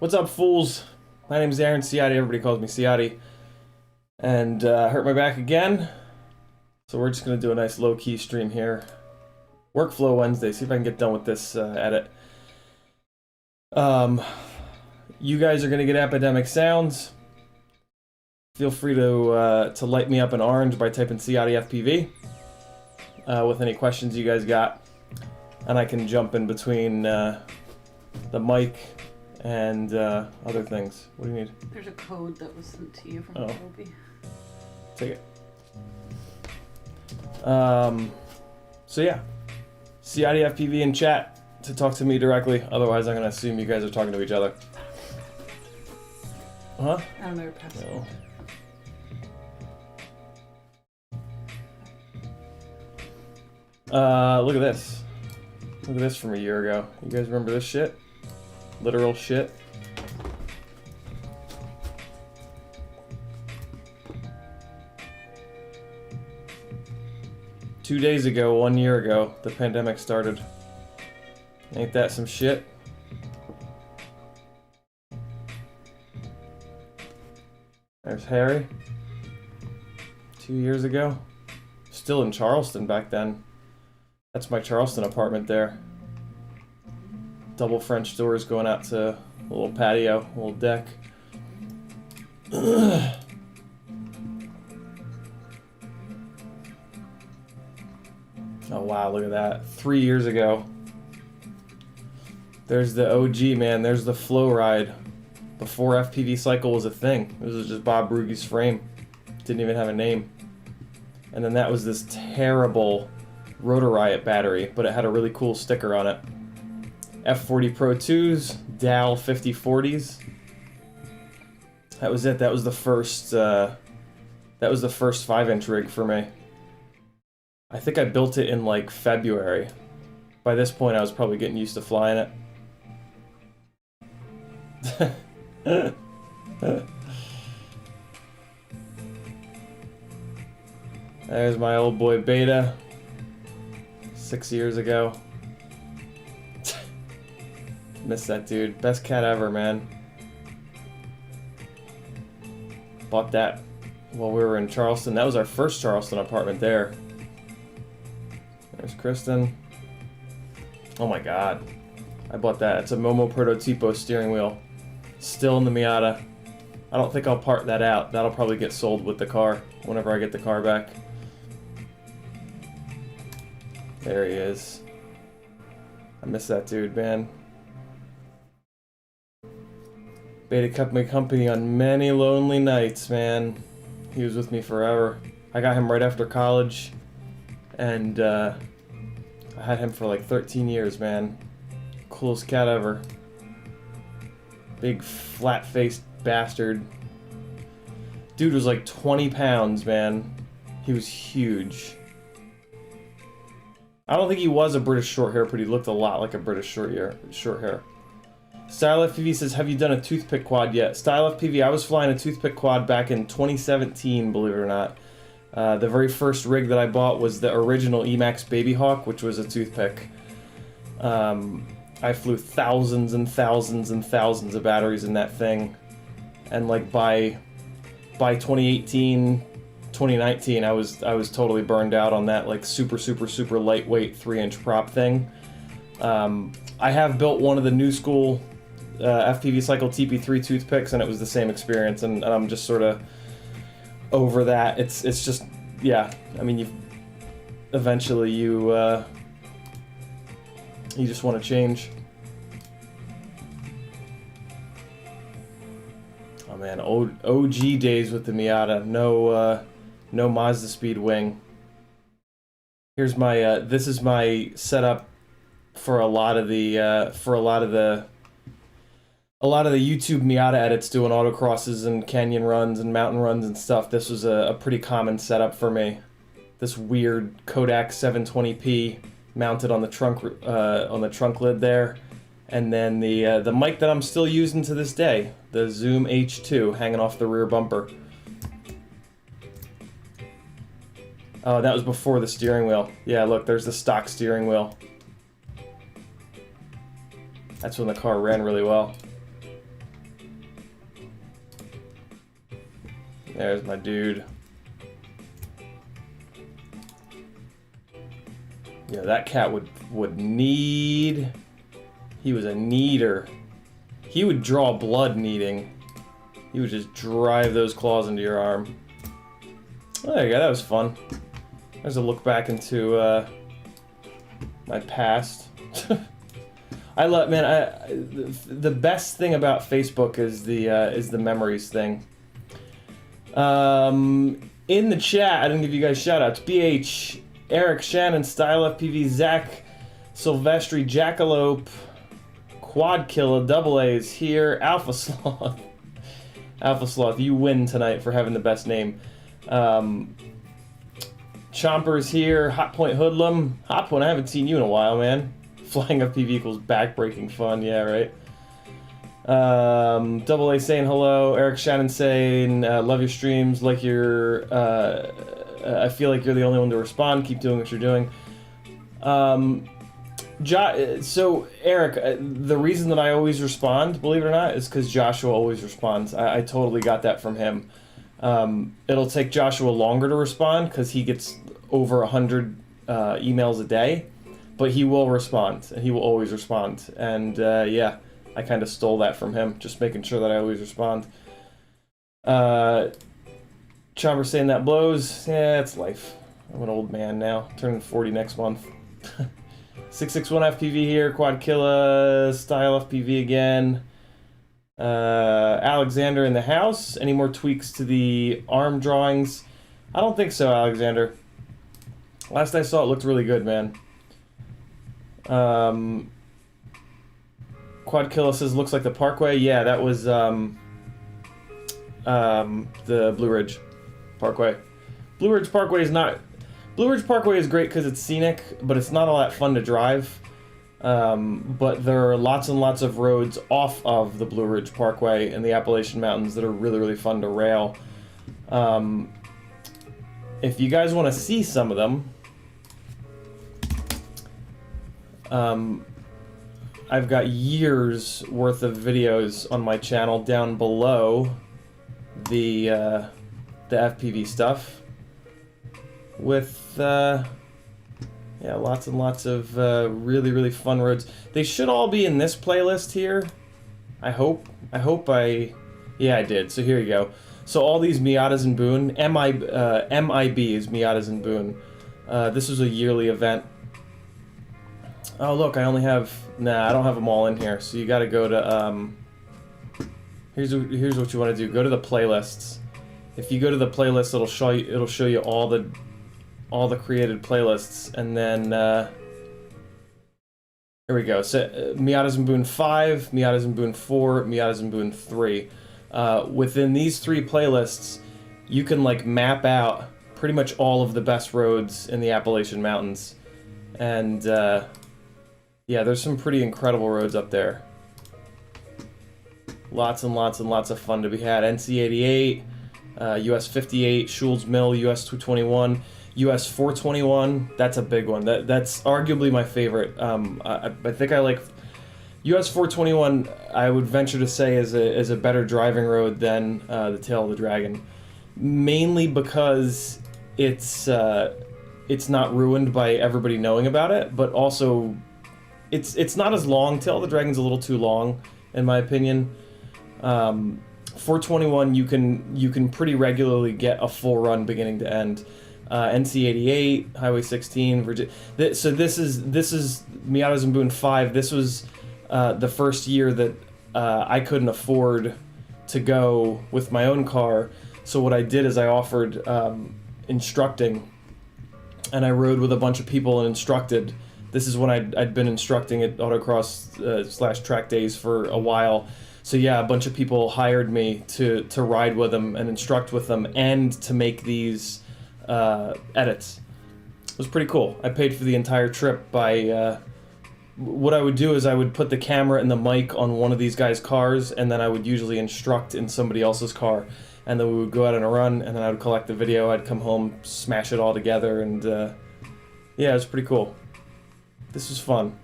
What's up, fools? My name is Aaron Ciotti. Everybody calls me Ciotti. And hurt my back again. So we're just going to do a nice low-key stream here. Workflow Wednesday. See if I can get done with this edit. You guys are going to get Epidemic Sounds. Feel free to light me up in orange by typing CiottiFPV with any questions you guys got. And I can jump in between the mic and other things. What do you need? There's a code that was sent to you from Kobe. Take it. So yeah, CiottiFPV in chat to talk to me directly. Otherwise, I'm gonna assume you guys are talking to each other. Huh? I don't know your password. No. Look at this. Look at this from a year ago. You guys remember this shit? Literal shit. Two days ago, 1 year ago, the pandemic started. Ain't that some shit? There's Harry. 2 years ago. Still in Charleston back then. That's my Charleston apartment there. Double French doors going out to a little patio, a little deck. Oh wow, look at that. 3 years ago. There's the OG, man. There's the flow ride. Before FPV cycle was a thing. This was just Bob Brugge's frame. Didn't even have a name. And then that was this terrible Rotor Riot battery, but it had a really cool sticker on it. F40 Pro 2s, Dal 5040s. That was it. That was the first 5-inch rig for me. I think I built it in like February. By this point, I was probably getting used to flying it. There's my old boy Beta. 6 years ago. Miss that dude. Best cat ever, man. Bought that while we were in Charleston. That was our first Charleston apartment there. There's Kristen. Oh my god. I bought that. It's a Momo Prototipo steering wheel. Still in the Miata. I don't think I'll part that out. That'll probably get sold with the car whenever I get the car back. There he is. I miss that dude, man. Beta kept me company on many lonely nights, man. He was with me forever. I got him right after college, and I had him for like 13 years, man. Coolest cat ever. Big flat-faced bastard. Dude was like 20 pounds, man. He was huge. I don't think he was a British short hair, but he looked a lot like a British short hair. StyleFPV says, have you done a toothpick quad yet? StyleFPV, I was flying a toothpick quad back in 2017, believe it or not. The very first rig that I bought was the original Emax Baby Hawk, which was a toothpick. I flew thousands and thousands and thousands of batteries in that thing. And like by 2018, 2019, I was totally burned out on that like super lightweight 3-inch prop thing. I have built one of the new school FPV Cycle TP3 toothpicks, and it was the same experience, and I'm just sort of over that. It's just, yeah, I mean, eventually you just want to change. Oh man, OG days with the Miata. No Mazda Speed wing. Here's my this is my setup for a lot of the YouTube Miata edits, doing autocrosses and canyon runs and mountain runs and stuff. This was a pretty common setup for me. This weird Kodak 720p mounted on the trunk lid there, and then the mic that I'm still using to this day, the Zoom H2, hanging off the rear bumper. Oh, that was before the steering wheel. Yeah, look, there's the stock steering wheel. That's when the car ran really well. There's my dude. Yeah, that cat would need... He was a kneader. He would draw blood kneading. He would just drive those claws into your arm. Oh, there you go, that was fun. There's a look back into my past. I love, man. The best thing about Facebook is the memories thing. In the chat, I didn't give you guys shoutouts. BH, Eric, Shannon, CiottiFPV, Zach, Silvestri, Jackalope, Quad Killer, Double A's here, Alpha Sloth. Alpha Sloth, you win tonight for having the best name. Chomper's here, Hot Point Hoodlum. Hot Point, I haven't seen you in a while, man. Flying FPV equals back-breaking fun, yeah, right? Double A saying hello. Eric Shannon saying, love your streams, like your, I feel like you're the only one to respond. Keep doing what you're doing. So, Eric, the reason that I always respond, believe it or not, is because Joshua always responds. I totally got that from him. It'll take Joshua longer to respond because he gets over 100 emails a day, but he will respond, and he will always respond. And yeah, I kind of stole that from him, just making sure that I always respond. Chomper saying that blows. Yeah, it's life. I'm an old man now, turning 40 next month. 661 FPV here, Quad Killa, CiottiFPV again. Alexander in the house. Any more tweaks to the arm drawings? I don't think so, Alexander. Last I saw, it looked really good, man. Quad Killa says looks like the Parkway. Yeah, that was the Blue Ridge Parkway. Blue Ridge Parkway is not. Blue Ridge Parkway is great because it's scenic, but it's not all that fun to drive. But there are lots and lots of roads off of the Blue Ridge Parkway in the Appalachian Mountains that are really, really fun to rail. If you guys want to see some of them, I've got years worth of videos on my channel down below the FPV stuff with yeah, lots and lots of really, really fun roads. They should all be in this playlist here. I hope. Yeah, I did. So here you go. So all these Miatas and Boone, MIB is Miatas and Boone. This was a yearly event. Oh look, I only have, nah, I don't have them all in here. So you got to go to here's what you want to do. Go to the playlists. If you go to the playlist, it'll show you all the created playlists, and then here we go. So Miatas and Boone 5, Miatas and Boone 4, Miatas and Boone 3. Within these three playlists, you can like map out pretty much all of the best roads in the Appalachian Mountains, and yeah, there's some pretty incredible roads up there. Lots and lots and lots of fun to be had. NC 88, US 58, Schulz Mill, US 221. US 421, that's a big one. That's arguably my favorite. I think I like US 421. I would venture to say is a better driving road than the Tail of the Dragon, mainly because it's not ruined by everybody knowing about it, but also it's not as long. Tail of the Dragon's a little too long, in my opinion. 421, you can pretty regularly get a full run beginning to end. NC 88, Highway 16, Virginia. So this is Miatas and Boone 5. This was the first year that I couldn't afford to go with my own car. So what I did is I offered instructing, and I rode with a bunch of people and instructed. This is when I'd been instructing at autocross / track days for a while. So yeah, a bunch of people hired me to ride with them and instruct with them and to make these edits. It was pretty cool. I paid for the entire trip by what I would do is I would put the camera and the mic on one of these guys' cars, and then I would usually instruct in somebody else's car, and then we would go out on a run, and then I would collect the video. I'd come home, smash it all together, and yeah, it was pretty cool. This was fun.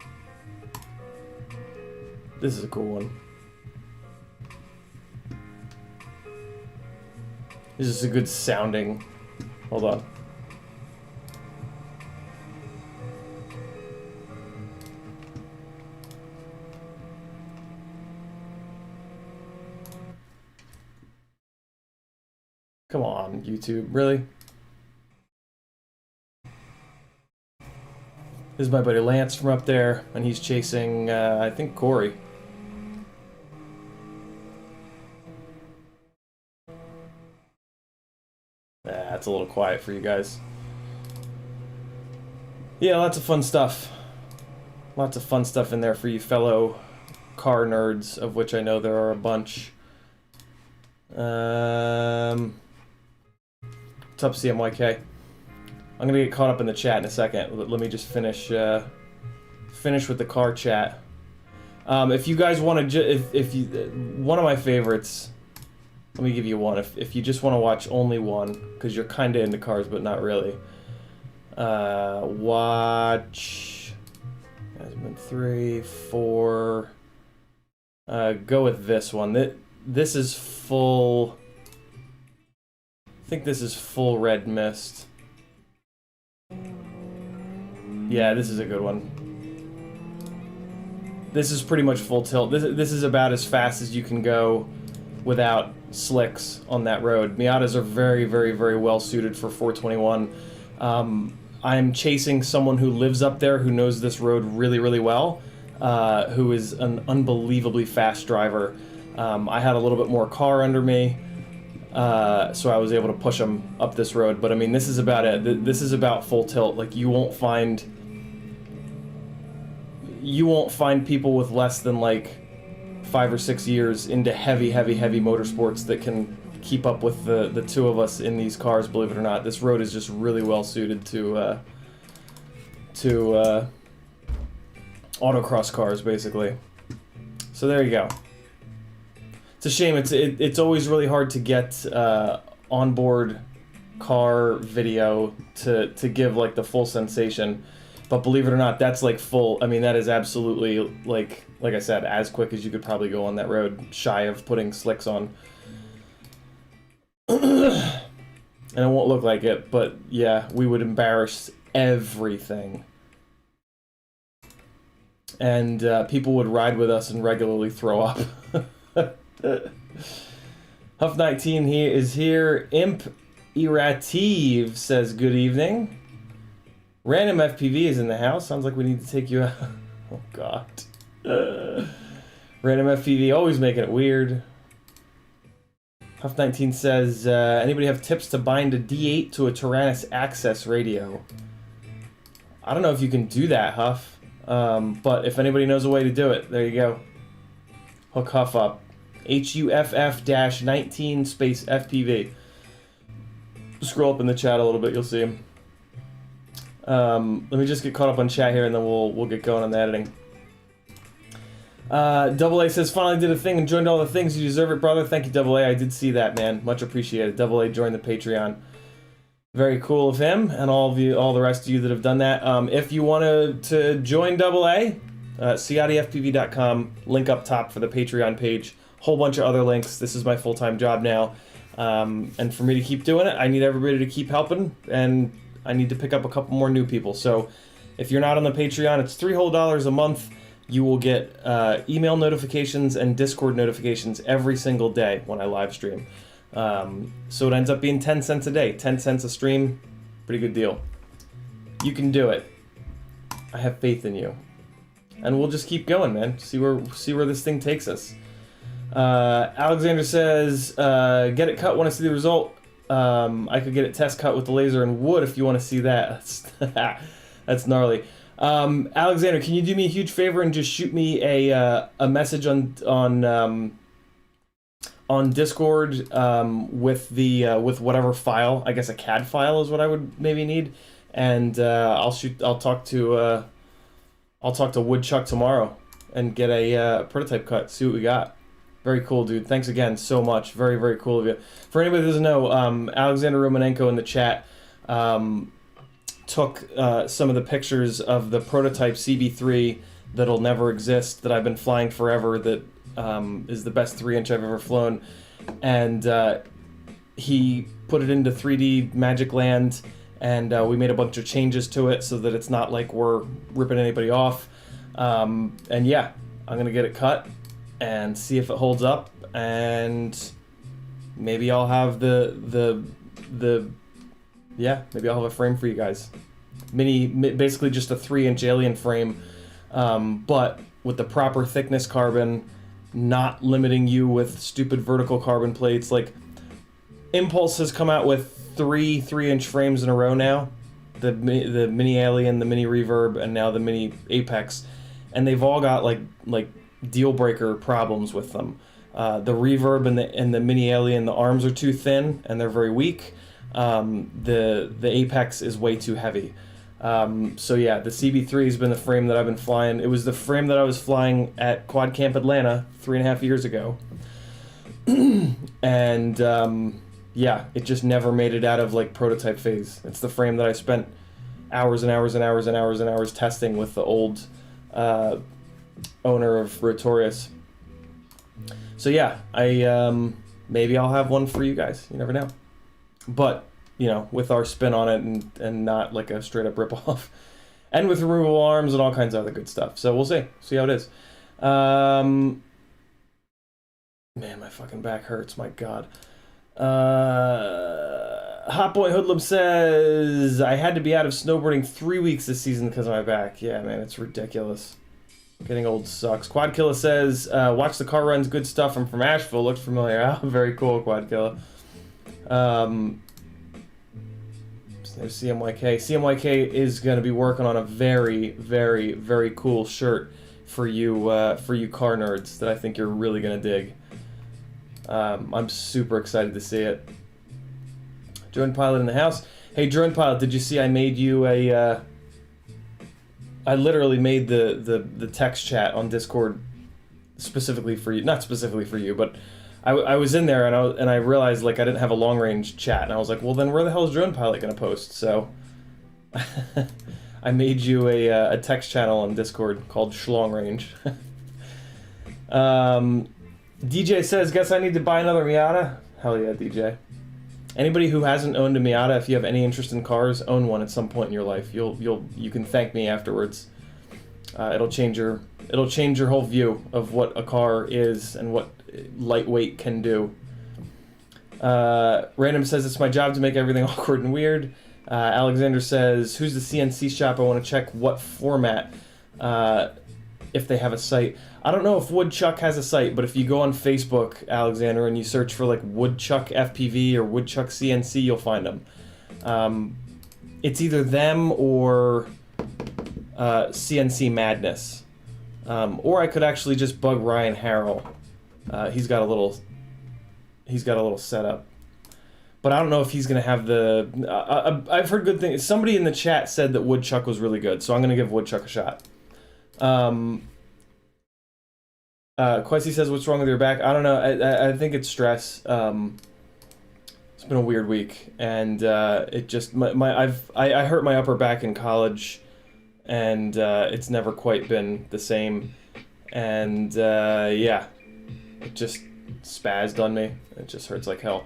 This is a cool one. This is a good sounding. Hold on. Come on, YouTube, really? This is my buddy Lance from up there, and he's chasing, I think, Corey. It's a little quiet for you guys. Yeah, lots of fun stuff. Lots of fun stuff in there for you fellow car nerds, of which I know there are a bunch. What's up, CMYK? I'm gonna get caught up in the chat in a second. Let me just finish with the car chat. If you guys want to, if you, one of my favorites. Let me give you one. If you just want to watch only one, because you're kind of into cars, but not really. Watch. 3, 4. Go with this one. This is full. I think this is full red mist. Yeah, this is a good one. This is pretty much full tilt. This is about as fast as you can go without slicks on that road. Miatas are very, very, very well suited for 421. I'm chasing someone who lives up there who knows this road really, really well, who is an unbelievably fast driver. I had a little bit more car under me, so I was able to push him up this road. But I mean, this is about it. This is about full tilt. Like, you won't find people with less than like 5 or 6 years into heavy motorsports that can keep up with the two of us in these cars, believe it or not. This road is just really well suited to autocross cars, basically. So there you go. It's a shame. It's always really hard to get onboard car video to give like the full sensation. But believe it or not, that's like full. I mean, that is absolutely, like I said, as quick as you could probably go on that road, shy of putting slicks on. And it won't look like it, but yeah, we would embarrass everything. And people would ride with us and regularly throw up. Huff19 here is here. Imp Erative says good evening. Random FPV is in the house. Sounds like we need to take you out. Oh, God. Random FPV, always making it weird. Huff19 says, anybody have tips to bind a D8 to a Tyrannus Access radio? I don't know if you can do that, Huff. But if anybody knows a way to do it, there you go. Hook Huff up. HUFF-19 space FPV. Scroll up in the chat a little bit, you'll see him. Let me just get caught up on chat here, and then we'll get going on the editing. Double A says, finally did a thing and joined all the things. You deserve it, brother. Thank you, Double A. I did see that, man. Much appreciated. Double A joined the Patreon. Very cool of him, and all the rest of you that have done that. If you want to join Double A, CiottiFPV.com. Link up top for the Patreon page. Whole bunch of other links. This is my full-time job now, and for me to keep doing it, I need everybody to keep helping, and I need to pick up a couple more new people. So if you're not on the Patreon, it's $3 whole a month. You will get email notifications and Discord notifications every single day when I live stream. So it ends up being 10 cents a day, 10 cents a stream. Pretty good deal. You can do it. I have faith in you. And we'll just keep going, man. See where this thing takes us. Alexander says, get it cut, want to see the result. I could get it test cut with the laser and wood if you want to see that. That's gnarly. Alexander, can you do me a huge favor and just shoot me a message on Discord with whatever file? I guess a CAD file is what I would maybe need, and I'll talk to Woodchuck tomorrow and get a prototype cut. See what we got. Very cool, dude. Thanks again so much. Very, very cool of you. For anybody that doesn't know, Alexander Romanenko in the chat took some of the pictures of the prototype CB3 that'll never exist, that I've been flying forever, that is the best 3-inch I've ever flown. And he put it into 3D Magic Land, and we made a bunch of changes to it so that it's not like we're ripping anybody off. And yeah, I'm gonna get it cut and see if it holds up, and maybe I'll have maybe I'll have a frame for you guys. Basically just a 3-inch alien frame, but with the proper thickness carbon, not limiting you with stupid vertical carbon plates. Like, Impulse has come out with 3-inch frames in a row now. The Mini Alien, the Mini Reverb, and now the Mini Apex. And they've all got like deal breaker problems with them. The Reverb and the Mini Alien, the arms are too thin and they're very weak. The Apex is way too heavy. So yeah, the CB3 has been the frame that I've been flying. It was the frame that I was flying at Quad Camp Atlanta 3.5 years ago. And yeah, it just never made it out of like prototype phase. It's the frame that I spent hours and hours and hours and hours and hours testing with the old owner of Rotorius. So yeah, I maybe I'll have one for you guys. You never know. But, you know, with our spin on it and not like a straight up ripoff. And with removable arms and all kinds of other good stuff. So we'll see how it is. Man, my fucking back hurts, my god. Hot Boy Hoodlum says, I had to be out of snowboarding 3 weeks this season because of my back. Yeah, man, it's ridiculous. Getting old sucks. Quadkilla says, watch the car runs, good stuff. I'm from Asheville, looked familiar. Oh, very cool, Quadkilla. There's CMYK. CMYK is going to be working on a very, very, very cool shirt for you car nerds that I think you're really going to dig. I'm super excited to see it. Drone Pilot in the house. Hey, Drone Pilot, did you see I made you a... I literally made the text chat on Discord specifically for you. Not specifically for you, but I was in there and I realized like I didn't have a long range chat, and I was like, well then where the hell is Drone Pilot gonna post? So I made you a text channel on Discord called Schlong Range. DJ says, guess I need to buy another Miata. Hell yeah, DJ. Anybody who hasn't owned a Miata, if you have any interest in cars, own one at some point in your life. You can thank me afterwards. It'll change your whole view of what a car is and what lightweight can do. Random says, it's my job to make everything awkward and weird. Alexander says, who's the CNC shop? I want to check what format, if they have a site. I don't know if Woodchuck has a site, but if you go on Facebook, Alexander, and you search for like Woodchuck FPV or Woodchuck CNC, you'll find them. It's either them or CNC Madness. Or I could actually just bug Ryan Harrell. He's got a little setup, but I don't know if he's gonna have the. I've heard good things. Somebody in the chat said that Woodchuck was really good, so I'm gonna give Woodchuck a shot. Quessy says, what's wrong with your back? I don't know. I think it's stress. It's been a weird week, and it just I hurt my upper back in college, and it's never quite been the same, and yeah, it just spazzed on me. It just hurts like hell.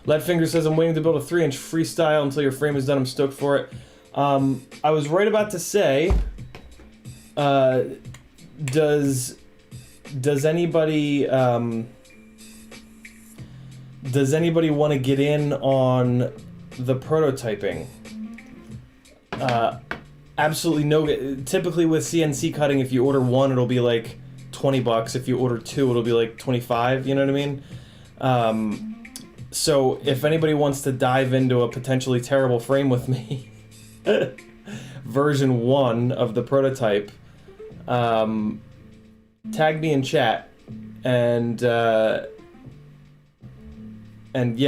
Leadfinger says, I'm waiting to build a 3-inch freestyle until your frame is done. I'm stoked for it. I was right about to say, does anybody want to get in on the prototyping? Absolutely no. Typically with CNC cutting, if you order one, it'll be like $20. If you order two, it'll be like 25. You know what I mean? So if anybody wants to dive into a potentially terrible frame with me, version 1 of the prototype, tag me in chat, and yeah,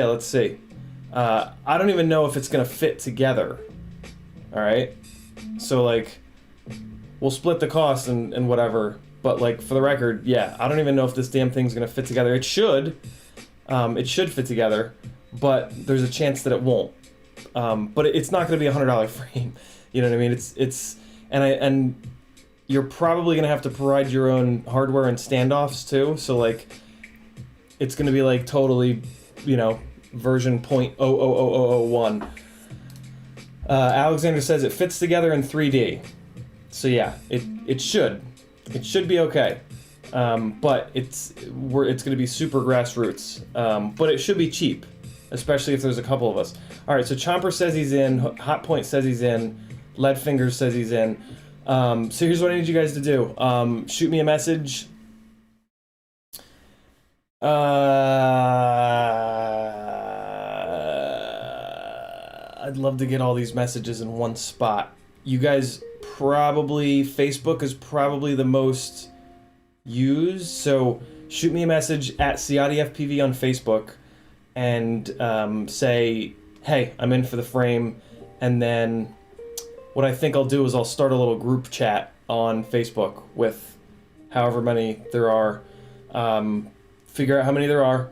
let's see. I don't even know if it's gonna fit together. All right, so like, we'll split the cost and whatever. But like, for the record, yeah, I don't even know if this damn thing's gonna fit together. It should fit together, but there's a chance that it won't. But it's not gonna be $100 frame. You know what I mean? And you're probably gonna have to provide your own hardware and standoffs too. So like, it's gonna be like totally, you know, version 0.00001. Alexander says it fits together in 3D. So yeah, it should be okay. But it's going to be super grassroots. But it should be cheap, especially if there's a couple of us. All right, so Chomper says he's in. Hot Point says he's in. Lead Fingers says he's in. So here's what I need you guys to do. Shoot me a message. I'd love to get all these messages in one spot. You guys probably, Facebook is probably the most used, so shoot me a message at CiottiFPV on Facebook and say, hey, I'm in for the frame, and then what I think I'll do is I'll start a little group chat on Facebook with however many there are, figure out how many there are,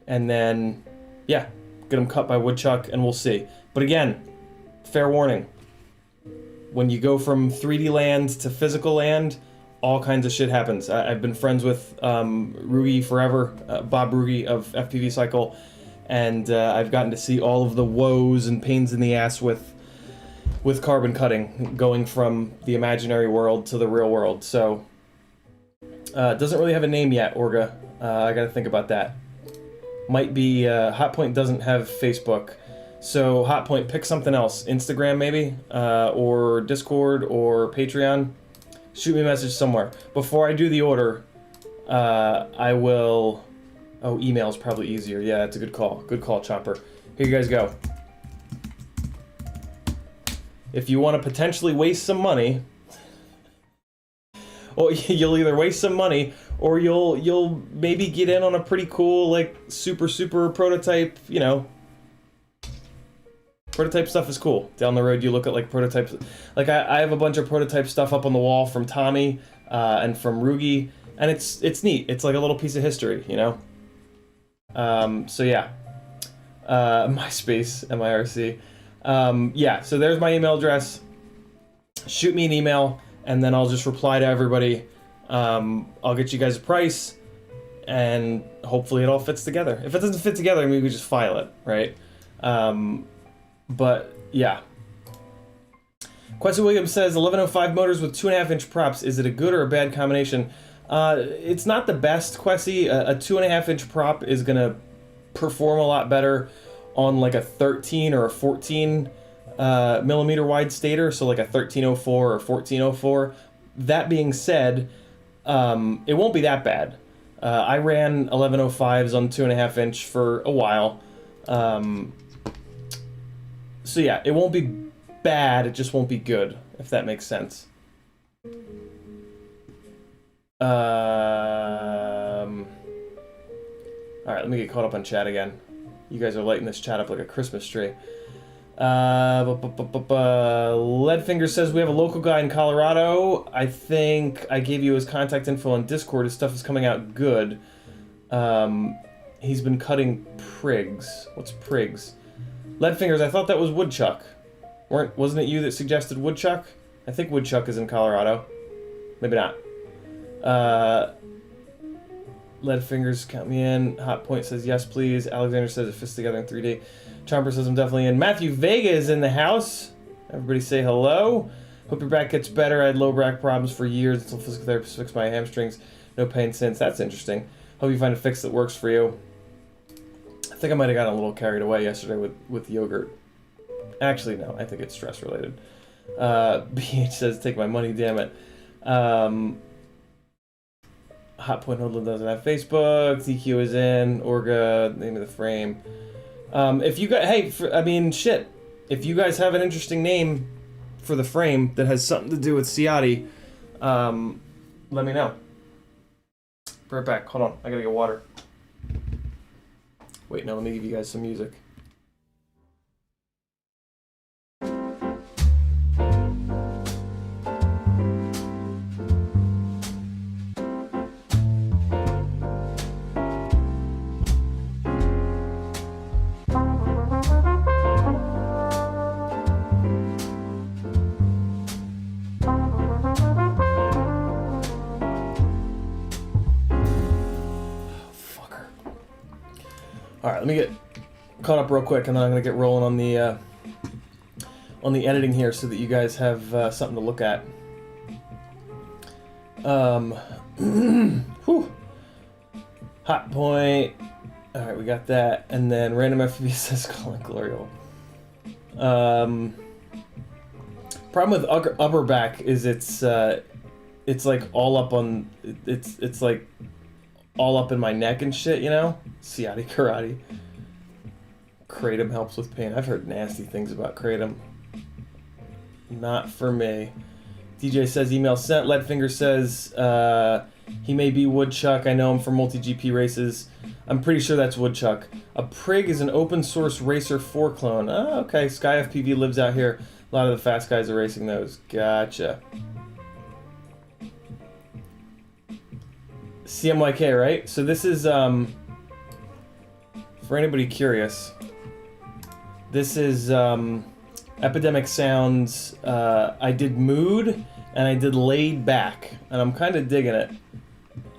and then, yeah, get them cut by woodchuck, and we'll see. But again, fair warning, when you go from 3D land to physical land, all kinds of shit happens. I've been friends with Rugi forever, Bob Rugi of FPV Cycle, and I've gotten to see all of the woes and pains in the ass with carbon cutting, going from the imaginary world to the real world. So, it doesn't really have a name yet, Orga. I gotta think about that. Might be, Hotpoint doesn't have Facebook. So, Hotpoint, pick something else. Instagram, maybe? Or Discord, or Patreon? Shoot me a message somewhere. Before I do the order, I will... Oh, email's probably easier. Yeah, that's a good call. Good call, Chopper. Here you guys go. If you want to potentially waste some money... Well, you'll either waste some money, or you'll maybe get in on a pretty cool, like, super prototype, you know... Prototype stuff is cool. Down the road, you look at like prototypes. Like I have a bunch of prototype stuff up on the wall from Tommy and from Rugi, and it's neat. It's like a little piece of history, you know. So yeah, MySpace, MIRC. Yeah. So there's my email address. Shoot me an email, and then I'll just reply to everybody. I'll get you guys a price, and hopefully it all fits together. If it doesn't fit together, maybe we just file it, right? But, yeah. Quincy Williams says, 1105 motors with 2.5-inch props. Is it a good or a bad combination? It's not the best, Quessy. A 2.5-inch prop is going to perform a lot better on like a 13 or a 14 millimeter wide stator, so like a 1304 or 1404. That being said, it won't be that bad. I ran 1105s on 2.5-inch for a while. So yeah, it won't be bad, it just won't be good, if that makes sense. Alright, let me get caught up on chat again. You guys are lighting this chat up like a Christmas tree. Leadfinger says we have a local guy in Colorado. I think I gave you his contact info on Discord. His stuff is coming out good. He's been cutting prigs. What's prigs? Leadfingers, I thought that was woodchuck. Wasn't it you that suggested woodchuck? I think woodchuck is in Colorado. Maybe not. Leadfingers, count me in. Hot Point says yes, please. Alexander says it fits together in 3D. Chomper says I'm definitely in. Matthew Vega is in the house. Everybody say hello. Hope your back gets better. I had low back problems for years until physical therapist fixed my hamstrings. No pain since. That's interesting. Hope you find a fix that works for you. I think I might have gotten a little carried away yesterday with yogurt. Actually, no. I think it's stress related. BH says, take my money, damn it. Hot Point Hoodlum doesn't have Facebook. TQ is in. Orga, name of the frame. If you guys, hey, I mean, shit. If you guys have an interesting name for the frame that has something to do with Ciotti, let me know. Be right back. Hold on. I gotta get water. Wait, no, let me give you guys some music. Alright, let me get caught up real quick, and then I'm gonna get rolling on the editing here, so that you guys have something to look at. Whew. Hot point. All right, we got that, and then random FPV says calling Glorial. Problem with upper back is it's like all up on it's like all up in my neck and shit, you know. Ciotti karate. Kratom helps with pain. I've heard nasty things about kratom. Not for me. DJ says email sent. Leadfinger says he may be Woodchuck. I know him from multi-GP races. I'm pretty sure that's Woodchuck. A Prig is an open source Racer 4 clone. Oh, okay. CiottiFPV lives out here. A lot of the fast guys are racing those. Gotcha. CMYK, right? So this is, for anybody curious, this is Epidemic Sounds. I did Mood and I did Laid Back, and I'm kind of digging it.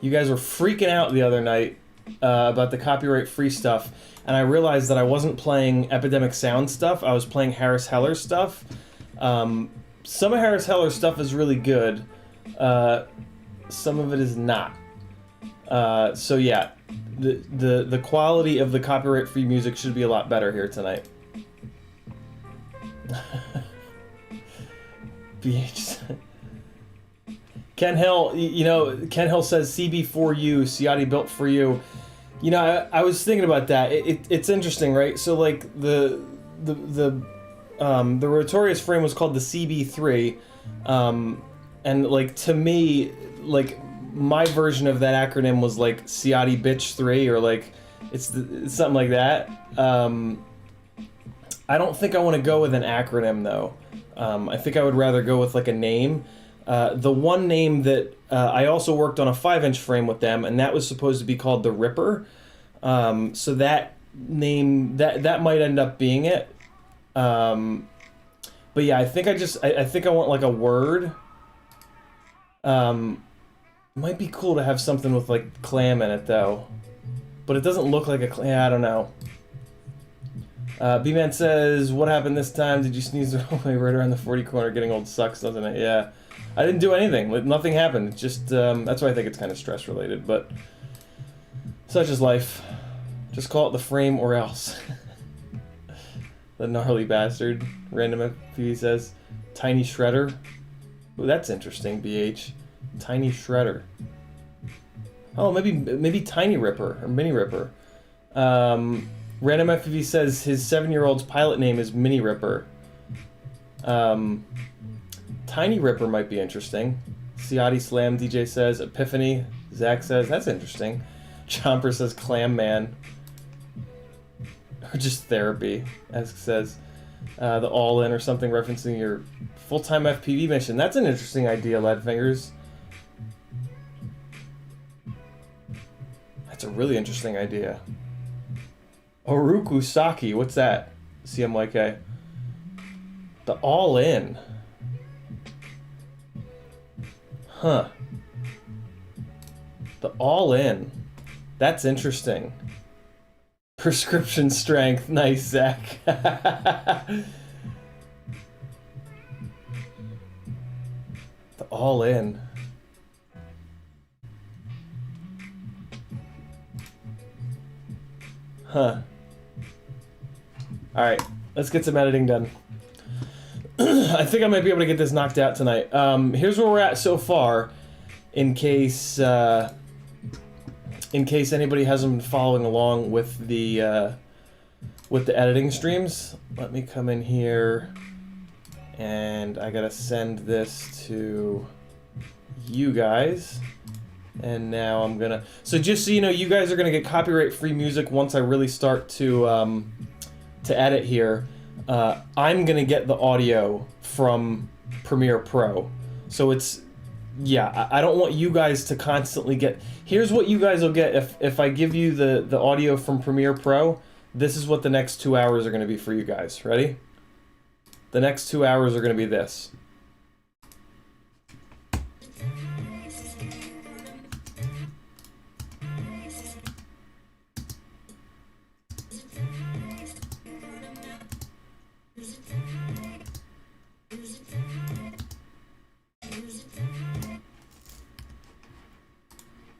You guys were freaking out the other night about the copyright-free stuff, and I realized that I wasn't playing Epidemic Sound stuff. I was playing Harris Heller stuff. Some of Harris Heller's stuff is really good. Some of it is not. So yeah, the quality of the copyright-free music should be a lot better here tonight. BH. Ken Hill, you know, Ken Hill says CB4U, Ciotti built for you. You know, I was thinking about that. It's interesting, right? So like the Rotorius frame was called the CB3, and like to me, like my version of that acronym was like Ciotti Bitch 3, or like it's something like that. I don't think I want to go with an acronym though. I think I would rather go with like a name. The one name that I also worked on a 5-inch frame with them, and that was supposed to be called the Ripper. So that name that might end up being it. But yeah, I think I think I want like a word. Might be cool to have something with like clam in it though, but it doesn't look like a clam. I don't know. B-Man says, what happened this time? Did you sneeze the whole way right around the 40 corner? Getting old sucks, doesn't it? Yeah. I didn't do anything. Nothing happened. It's just, that's why I think it's kind of stress related, but such is life. Just call it the frame or else. The gnarly bastard. Random FPV says, Tiny Shredder. Ooh, that's interesting, BH. Tiny Shredder. Oh, maybe Tiny Ripper or Mini Ripper. Random FPV says his 7-year-old's pilot name is Mini Ripper. Tiny Ripper might be interesting. Ciotti Slam DJ says Epiphany. Zach says that's interesting. Chomper says Clam Man. Or just therapy, as says. The All In or something referencing your full-time FPV mission. That's an interesting idea, Leadfingers. That's a really interesting idea. Oruku Saki, what's that? CMYK. The All In. Huh. The All In. That's interesting. Prescription strength. Nice, Zach. The All In. Huh. Alright, let's get some editing done. I think I might be able to get this knocked out tonight. Here's where we're at so far, in case anybody hasn't been following along with the editing streams. Let me come in here, and I gotta send this to you guys. And now I'm gonna. So just so you know, you guys are gonna get copyright-free music once I really start to edit here. I'm gonna get the audio from Premiere Pro, so it's, yeah, I don't want you guys to constantly get. Here's what you guys will get if I give you the audio from Premiere Pro. This is what the next 2 hours are gonna be for you guys. Ready? The next 2 hours are gonna be this.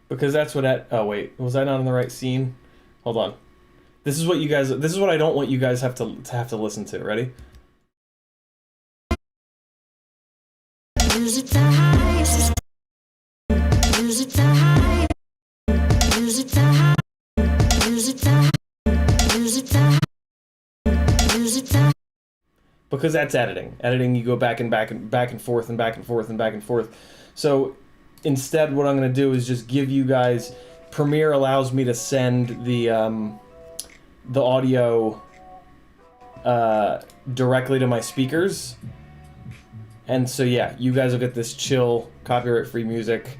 Because that's what oh wait, was I not in the right scene? Hold on. This is what you guys, this is what I don't want you guys have to listen to. Ready? Music the highest. Music the highest. Music the highest. Music the highest. Music the highest. Music the highest. Because that's editing. Editing, you go back and forth and back and forth and back and forth. So instead, what I'm going to do is just give you guys. Premiere allows me to send the audio directly to my speakers, and so yeah, you guys will get this chill, copyright-free music,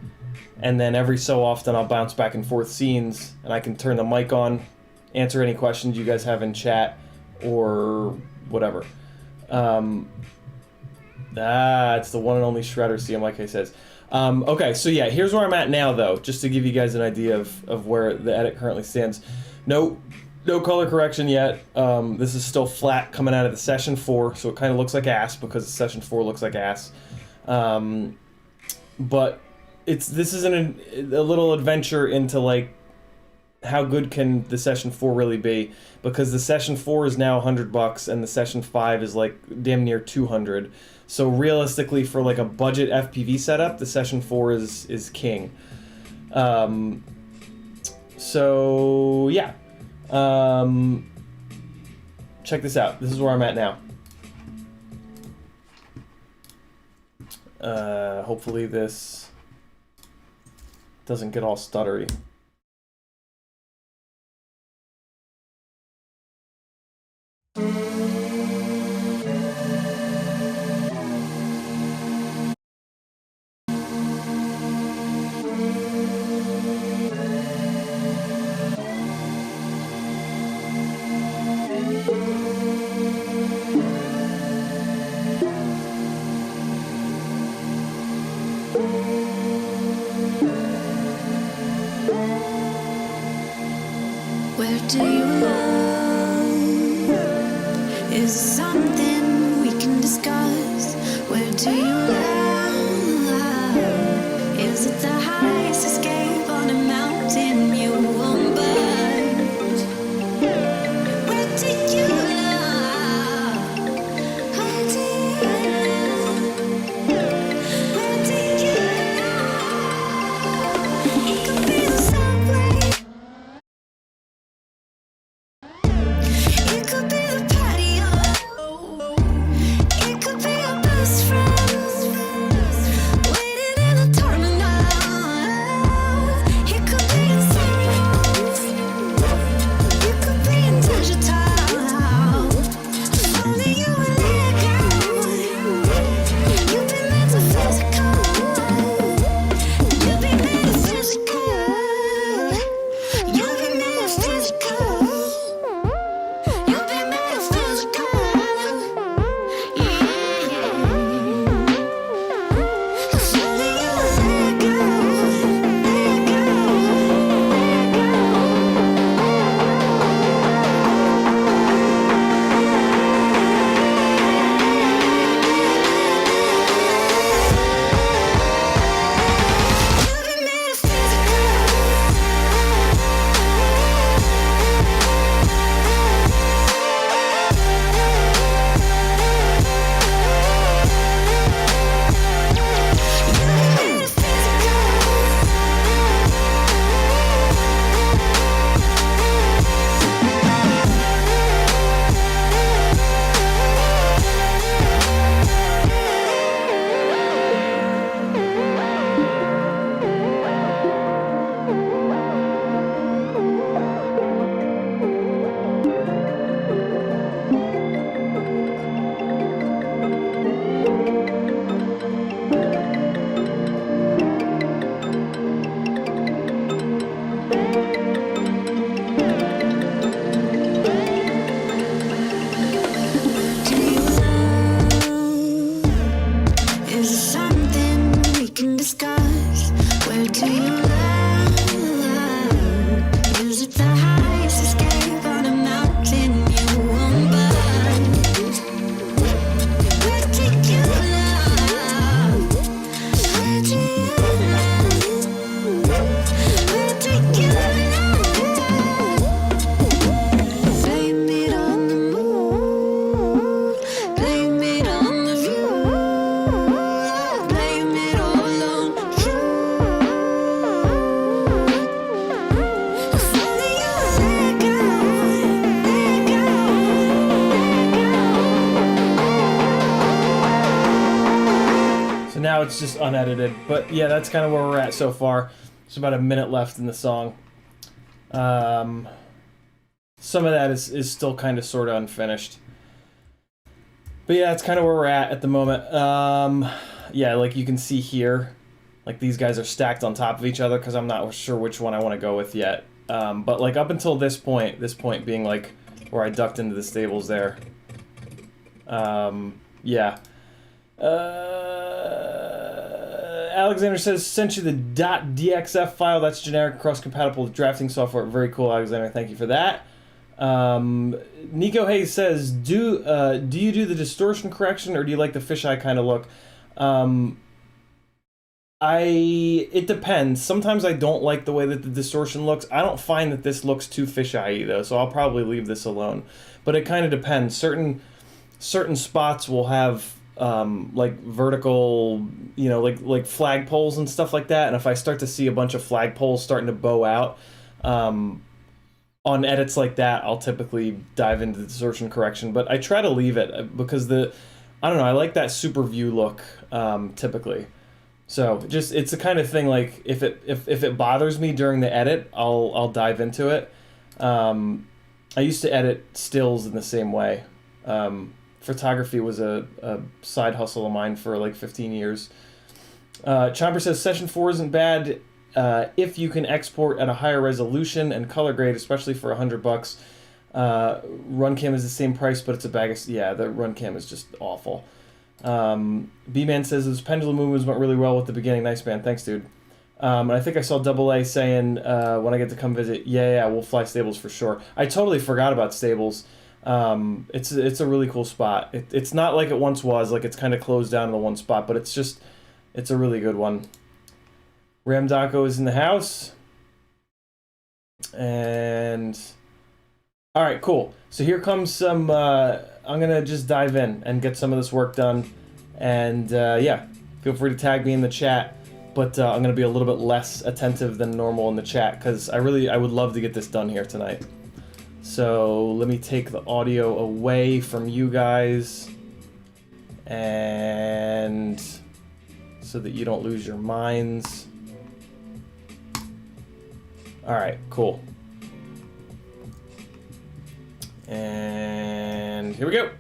and then every so often I'll bounce back and forth scenes, and I can turn the mic on, answer any questions you guys have in chat or whatever. It's the one and only Shredder CMYK says. Okay, so yeah, here's where I'm at now, though, just to give you guys an idea of where the edit currently stands. No color correction yet. This is still flat coming out of the session 4, so it kind of looks like ass because the session 4 looks like ass. But this is a little adventure into like how good can the session 4 really be, because the session 4 is now $100 and the session 5 is like damn near 200. So realistically, for like a budget FPV setup, the session 4 is king. So yeah, check this out. This is where I'm at now. Hopefully this doesn't get all stuttery. Where do you love? Is it something we can discuss? Where do you love? Is it the highest escape on a mountain you won't budge? Where do you love? Where do you love? Where do you love? It could be the subway. It could be the patio. It could be your best friend waiting in the terminal. It could be in Cereals. It could be in digital. Only you and me, girl. You've been metaphysical. You've been metaphysical. You've been metaphysical. You've been metaphysical, yeah. It's only you and me, girl. You've been Is it something we can discuss? Where do you love? Is it the highest escape on a mountain you won't budge? Where do you love? Where do you love? it's just unedited. But yeah, that's kind of where we're at so far. There's about a minute left in the song. Some of that is still kind of sort of unfinished. But yeah, that's kind of where we're at the moment. Yeah, like you can see here, like these guys are stacked on top of each other because I'm not sure which one I want to go with yet. But like up until this point being like where I ducked into the stables there. Yeah. Alexander says, sent you the .dxf file. That's generic, cross-compatible with drafting software. Very cool, Alexander. Thank you for that. Nico Hayes says, do you do the distortion correction or do you like the fisheye kind of look? It depends. Sometimes I don't like the way that the distortion looks. I don't find that this looks too fisheye though, so I'll probably leave this alone. But it kind of depends. Certain spots will have like vertical, you know, like flag poles and stuff like that. And if I start to see a bunch of flag poles starting to bow out, on edits like that, I'll typically dive into the distortion correction. But I try to leave it because I don't know, I like that super view look typically. So just it's the kind of thing like if it bothers me during the edit, I'll dive into it. I used to edit stills in the same way. Photography was a side hustle of mine for like 15 years. Chomper says Session 4 isn't bad if you can export at a higher resolution and color grade, especially for $100. Runcam is the same price, but it's a bag of... Yeah, the Runcam is just awful. B-Man says those pendulum movements went really well with the beginning. Nice, man. Thanks, dude. And I think I saw Double A saying when I get to come visit, yeah, we'll fly stables for sure. I totally forgot about stables. It's a really cool spot. It's not like it once was, like it's kind of closed down in the one spot, but it's a really good one. Ram Daco is in the house. And all right, cool. So here comes some, I'm going to just dive in and get some of this work done. And yeah, feel free to tag me in the chat, but I'm going to be a little bit less attentive than normal in the chat because I would love to get this done here tonight. So let me take the audio away from you guys and so that you don't lose your minds. All right, cool. And here we go.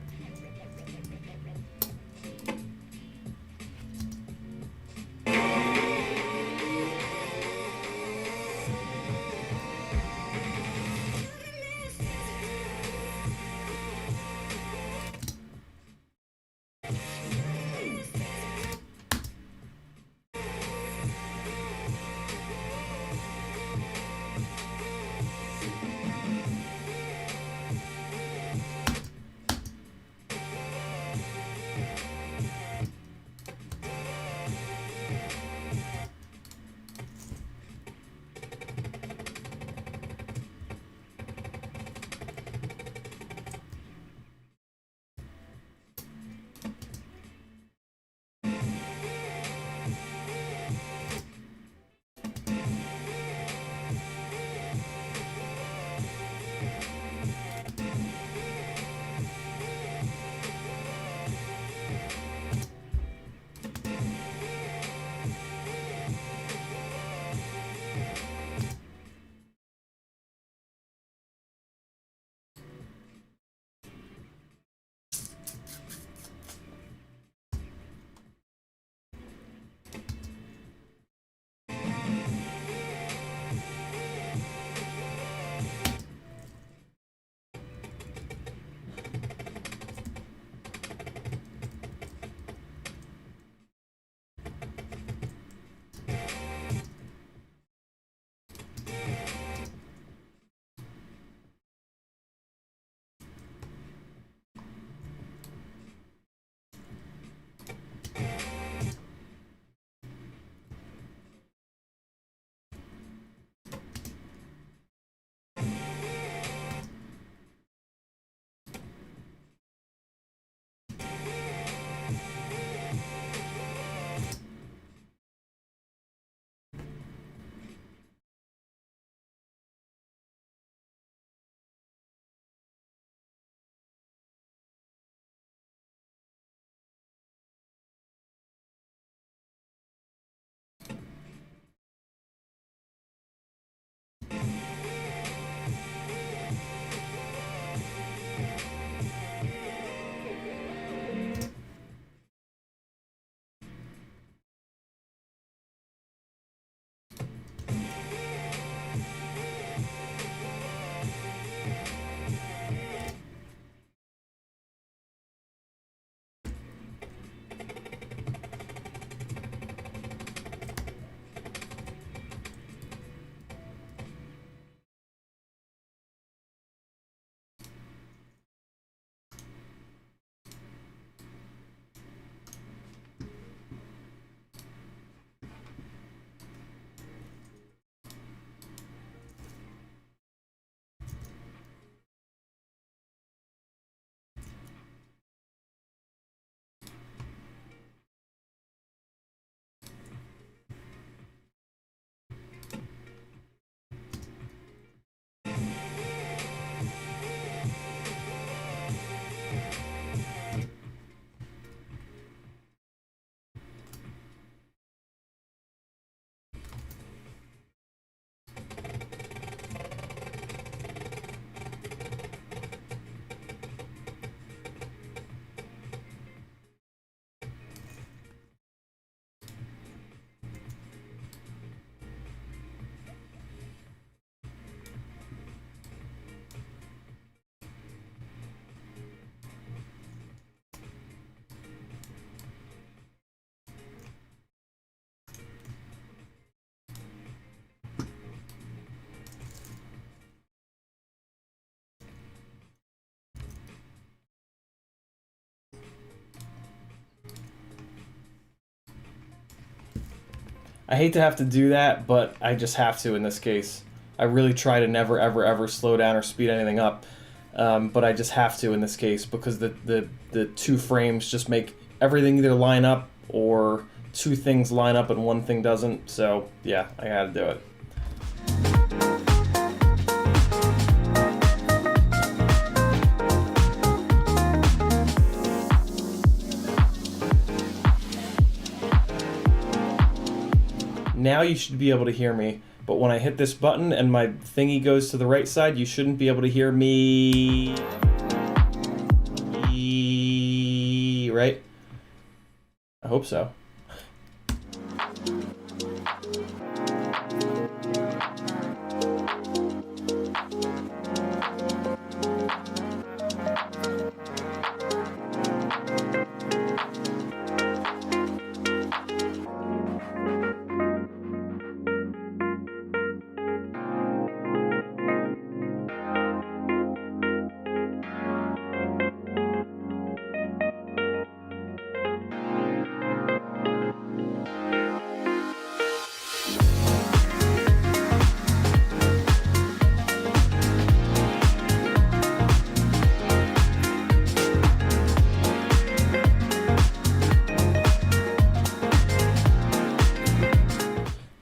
I hate to have to do that, but I just have to in this case. I really try to never, ever, ever slow down or speed anything up, but I just have to in this case because the 2 frames just make everything either line up or 2 things line up and 1 thing doesn't. So yeah, I gotta do it. Now you should be able to hear me, but when I hit this button and my thingy goes to the right side, you shouldn't be able to hear me. Right? I hope so.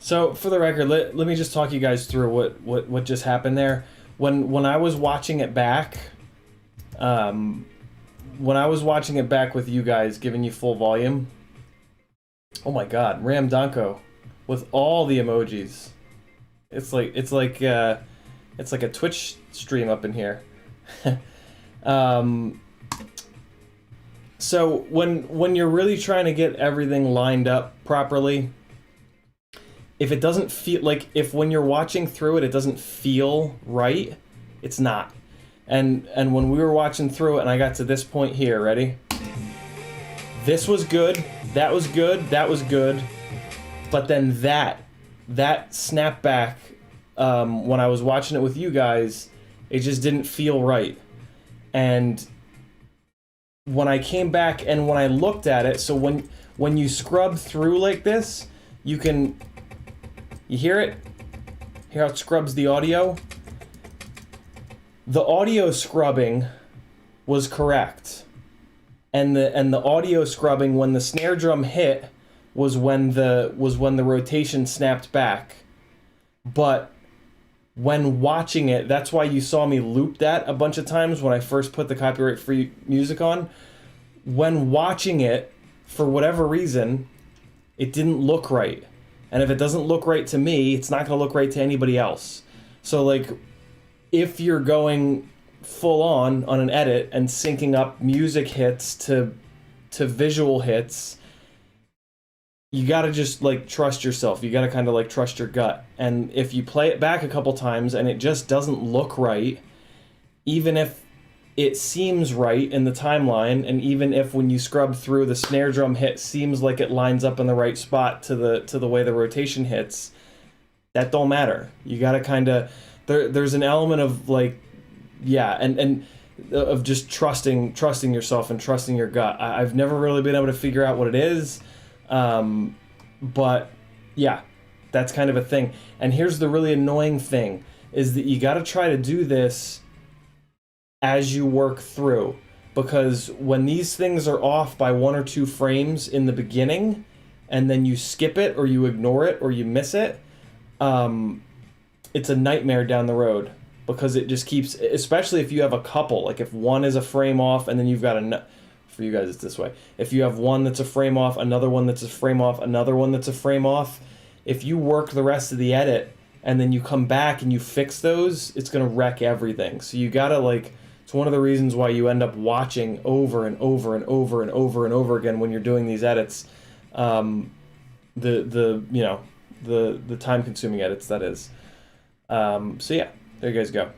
So for the record, let me just talk you guys through what just happened there. When I was watching it back, with you guys, giving you full volume. Oh my God, Ram Donko, with all the emojis. It's like a Twitch stream up in here. So when you're really trying to get everything lined up properly, if it doesn't feel like, if when you're watching through it, it doesn't feel right, it's not. And when we were watching through it and I got to this point here, ready? This was good, that was good, that was good. But then that snapback, when I was watching it with you guys, it just didn't feel right. And when I came back and when I looked at it, so when you scrub through like this, you hear it? Hear how it scrubs the audio? The audio scrubbing was correct. And the audio scrubbing when the snare drum hit was when the rotation snapped back. But when watching it, that's why you saw me loop that a bunch of times when I first put the copyright-free music on. When watching it, for whatever reason, it didn't look right. And if it doesn't look right to me, it's not going to look right to anybody else. So, like, if you're going full on an edit and syncing up music hits to visual hits, you got to just, like, trust yourself. You got to kind of, like, trust your gut. And if you play it back a couple times and it just doesn't look right, even if it seems right in the timeline, and even if when you scrub through the snare drum hit seems like it lines up in the right spot to the way the rotation hits, that don't matter. You gotta kind of there's an element of like, yeah, and of just trusting yourself and trusting your gut. I've never really been able to figure out what it is, but yeah, that's kind of a thing. And here's the really annoying thing, is that you gotta try to do this as you work through, because when these things are off by 1 or 2 frames in the beginning and then you skip it or you ignore it or you miss it, it's a nightmare down the road, because it just keeps, especially if you have a couple, like if one is a frame off and then you've got for you guys it's this way, if you have one that's a frame off, another one that's a frame off, another one that's a frame off, if you work the rest of the edit and then you come back and you fix those, it's gonna wreck everything. So you gotta, like, it's one of the reasons why you end up watching over and over and over and over and over again when you're doing these edits, the time-consuming edits, that is. So yeah, there you guys go.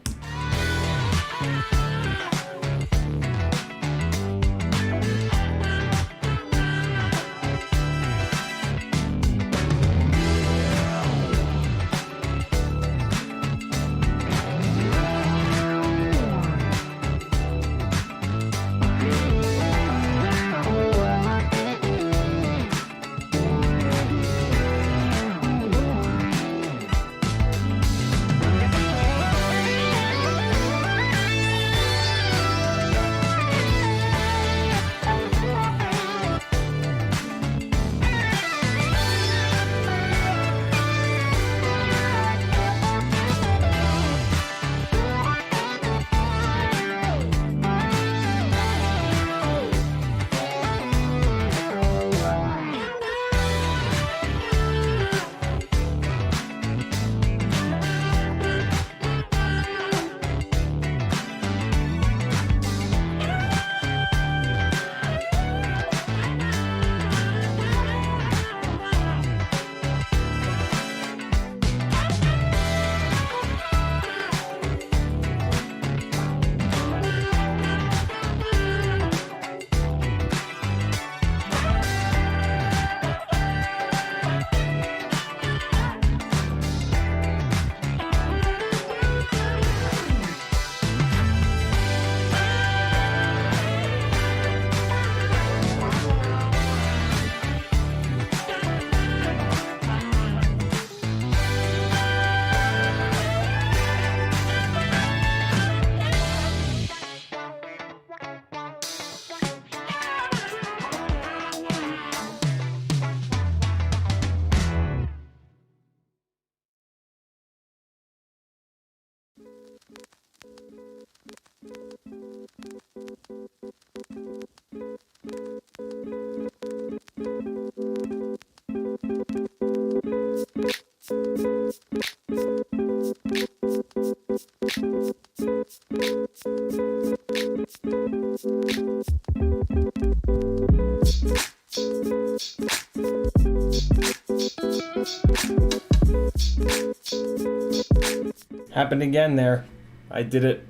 Happened again there. I did it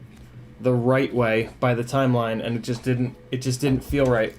the right way by the timeline, and it just didn't feel right.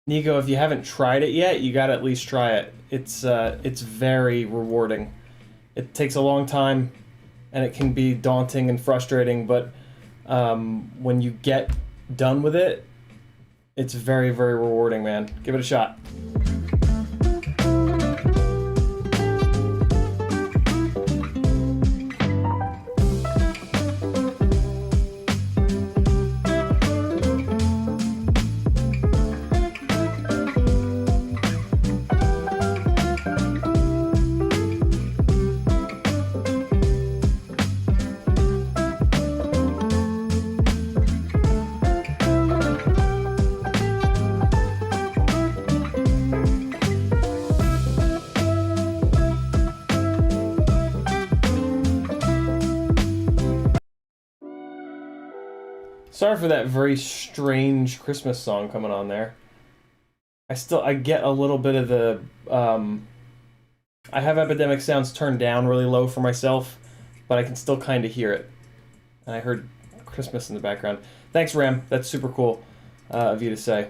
Nico, if you haven't tried it yet, you gotta at least try it. It's very rewarding. It takes a long time, and it can be daunting and frustrating, but when you get done with it, it's very, very rewarding, man. Give it a shot. Sorry for that very strange Christmas song coming on there. I get a little bit of the I have Epidemic Sounds turned down really low for myself, but I can still kind of hear it. And I heard Christmas in the background. Thanks, Ram. That's super cool of you to say.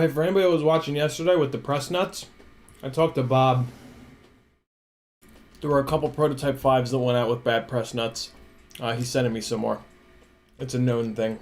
hey, for anybody who was watching yesterday with the press nuts, I talked to Bob. There were a couple prototype 5s that went out with bad press nuts. He's sending me some more. It's a known thing.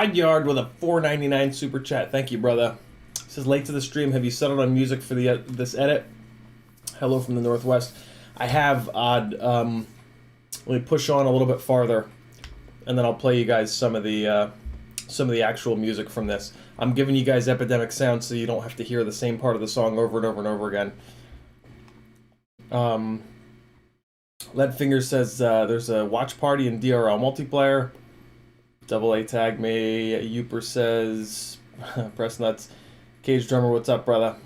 Godyard with a $4.99 super chat. Thank you, brother. Says, late to the stream. Have you settled on music for the this edit? Hello from the Northwest. I have, Odd. Let me push on a little bit farther, and then I'll play you guys some of the actual music from this. I'm giving you guys Epidemic Sound so you don't have to hear the same part of the song over and over and over again. Leadfinger says there's a watch party in DRL multiplayer. Double A tagged me. Youper says, press nuts. Cage Drummer, what's up, brother?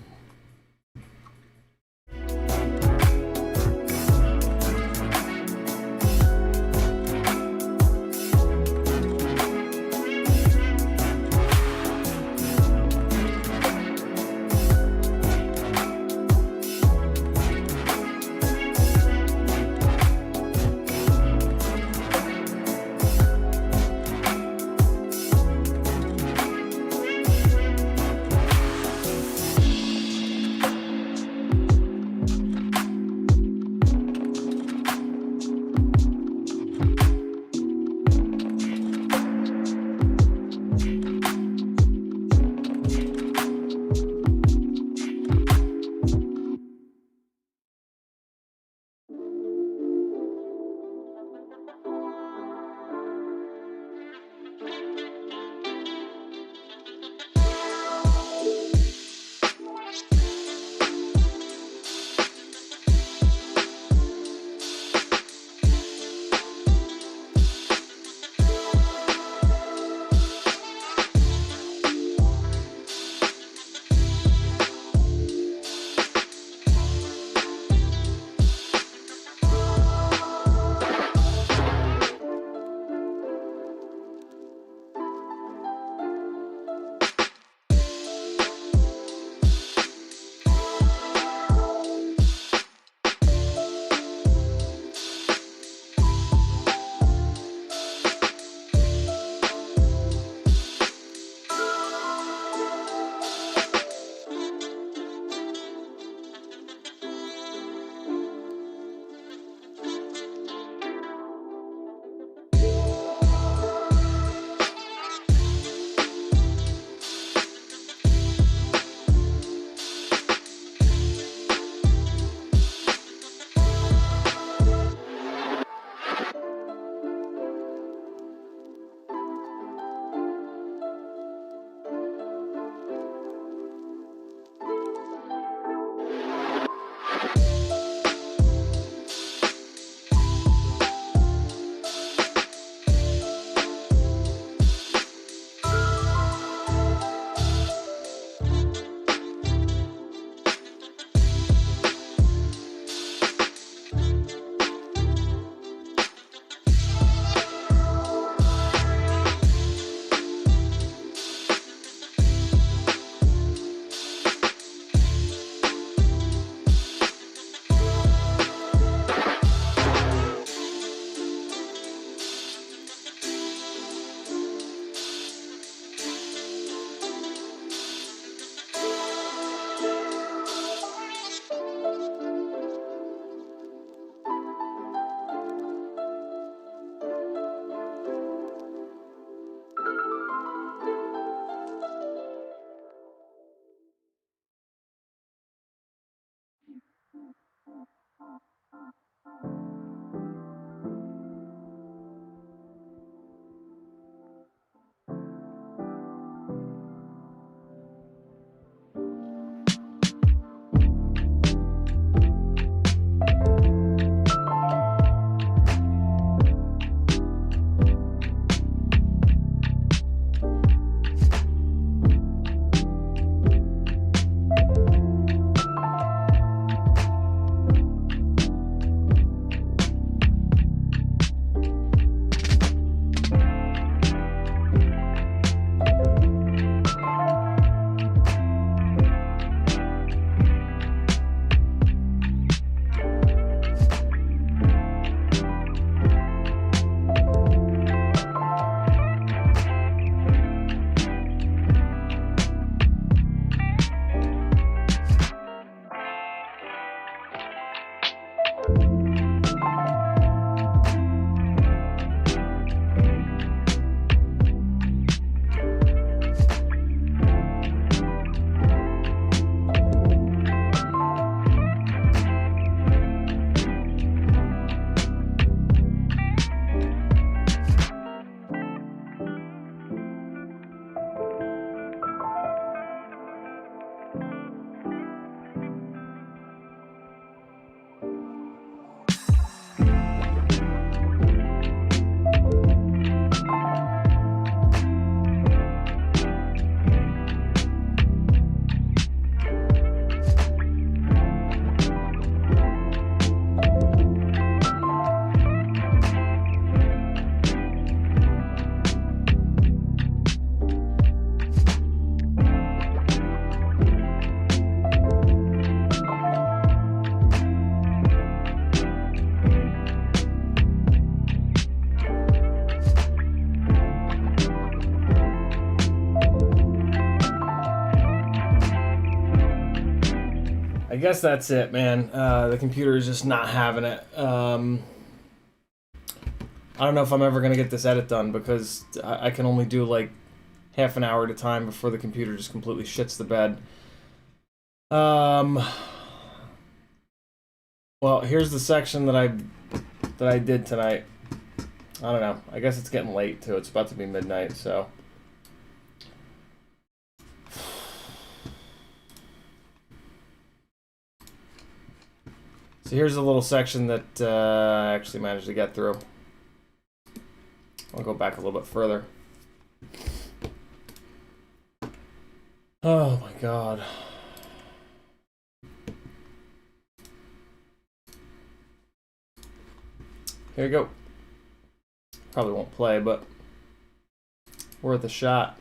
guess that's it, man. The computer is just not having it. I don't know if I'm ever going to get this edit done because I can only do like half an hour at a time before the computer just completely shits the bed. Well, here's the section that I did tonight. I don't know. I guess it's getting late too. It's about to be midnight, so. So here's a little section that I actually managed to get through. I'll go back a little bit further. Oh my god. Here you go. Probably won't play, but worth a shot.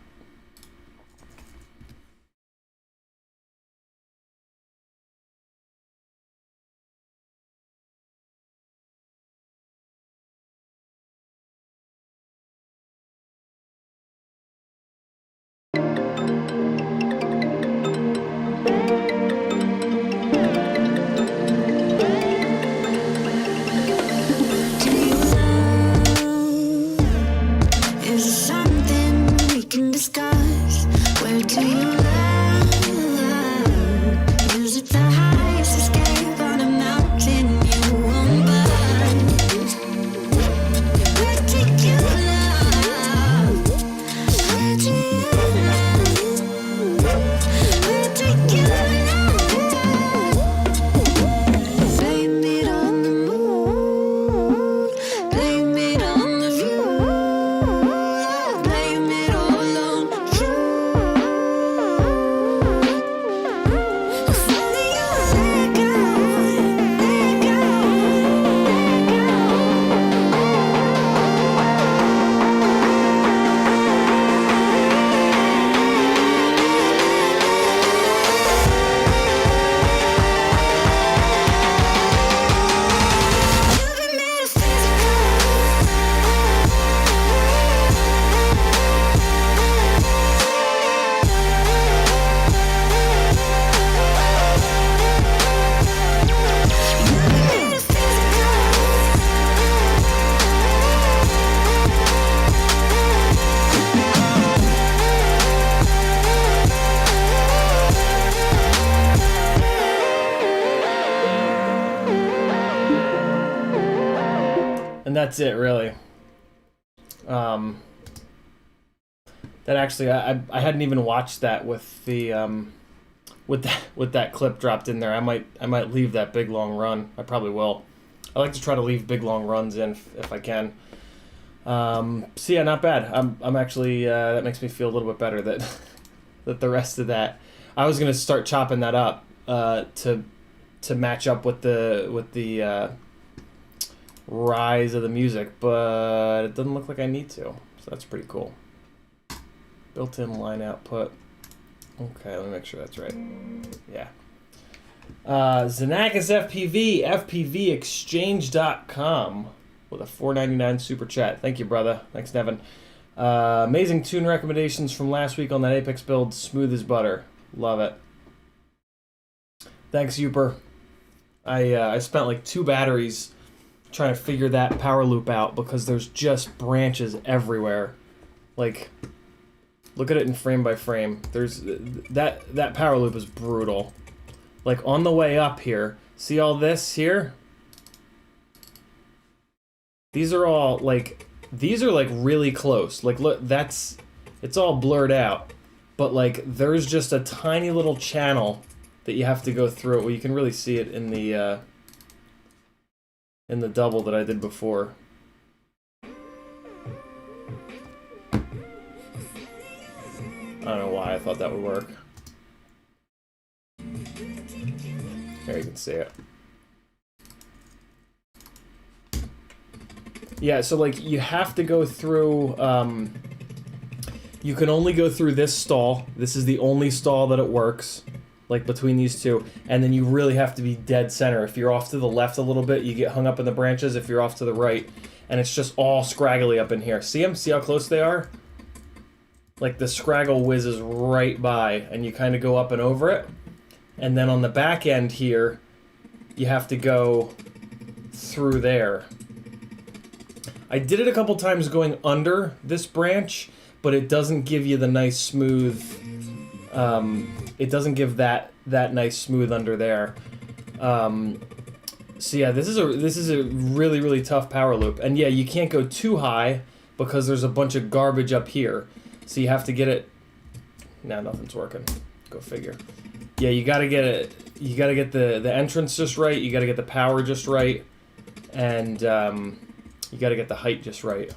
That's it, really. That actually, I hadn't even watched that with the with that clip dropped in there. I might leave that big long run. I probably will. I like to try to leave big long runs in if I can. So yeah, not bad. I'm actually that makes me feel a little bit better that that the rest of that. I was gonna start chopping that up to match up with the rise of the music, but it doesn't look like I need to, so that's pretty cool. Built-in line output. Okay, let me make sure that's right. Yeah. Xenakis FPV, FPVExchange.com with a $4.99 super chat. Thank you, brother. Thanks, Nevin. Amazing tune recommendations from last week on that Apex build. Smooth as butter. Love it. Thanks, Uper. I spent like 2 batteries trying to figure that power loop out because there's just branches everywhere. Like, look at it in frame by frame. There's that power loop is brutal. Like on the way up here, see all this here? These are all like really close. Like look, it's all blurred out. But like there's just a tiny little channel that you have to go through it. Well, you can really see it in the double that I did before. I don't know why I thought that would work. There you can see it. Yeah, so like you have to go through, you can only go through this stall. This is the only stall that it works, like between these two. And then you really have to be dead center. If you're off to the left a little bit, you get hung up in the branches. If you're off to the right, and it's just all scraggly up in here. See them? See how close they are? Like the scraggle whizzes right by, and you kind of go up and over it. And then on the back end here, you have to go through there. I did it a couple times going under this branch, but it doesn't give you the nice smooth, it doesn't give that nice smooth under there. So yeah, this is a really, really tough power loop. And yeah, you can't go too high because there's a bunch of garbage up here. So you have to get it. Now nothing's working. Go figure. Yeah, you gotta get it. You gotta get the entrance just right. You gotta get the power just right, and you gotta get the height just right.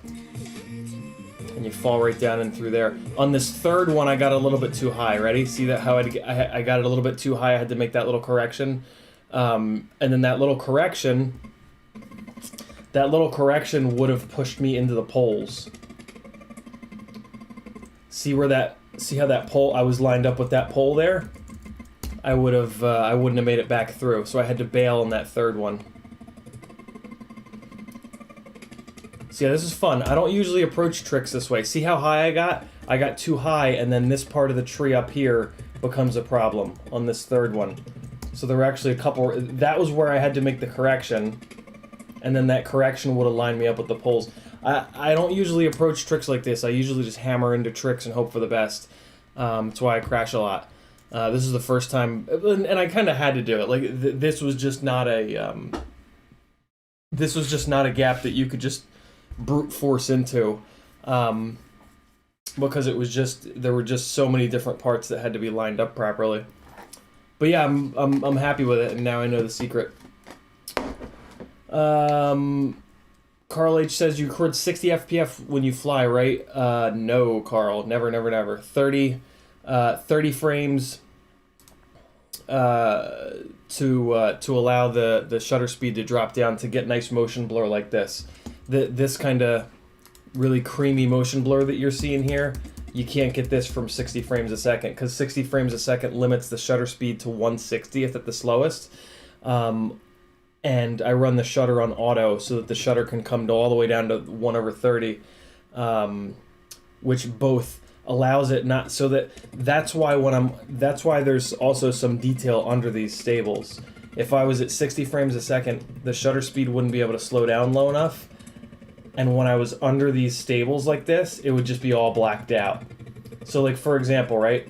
And you fall right down in through there. On this third one, I got a little bit too high. Ready? See that how I got it a little bit too high. I had to make that little correction, and then that little correction would have pushed me into the poles. See how that pole, I was lined up with that pole there? I wouldn't have made it back through, so I had to bail on that third one. So yeah, this is fun. I don't usually approach tricks this way. See how high I got? I got too high, and then this part of the tree up here becomes a problem on this third one. So there were actually a couple, that was where I had to make the correction, and then that correction would have lined me up with the poles. I don't usually approach tricks like this. I usually just hammer into tricks and hope for the best. That's why I crash a lot. This is the first time, and I kind of had to do it. Like this was just not a gap that you could just brute force into, because there were just so many different parts that had to be lined up properly. But yeah, I'm happy with it, and now I know the secret. Carl H says you record 60 FPF when you fly, right? No, Carl, never. 30 frames to allow the shutter speed to drop down to get nice motion blur like this. This kind of really creamy motion blur that you're seeing here, you can't get this from 60 frames a second, because 60 frames a second limits the shutter speed to 1/60th at the slowest. And I run the shutter on auto so that the shutter can come all the way down to 1/30, which both allows it not so that's why there's also some detail under these stables. If I was at 60 frames a second, the shutter speed wouldn't be able to slow down low enough, and when I was under these stables like this, it would just be all blacked out. So like for example, right,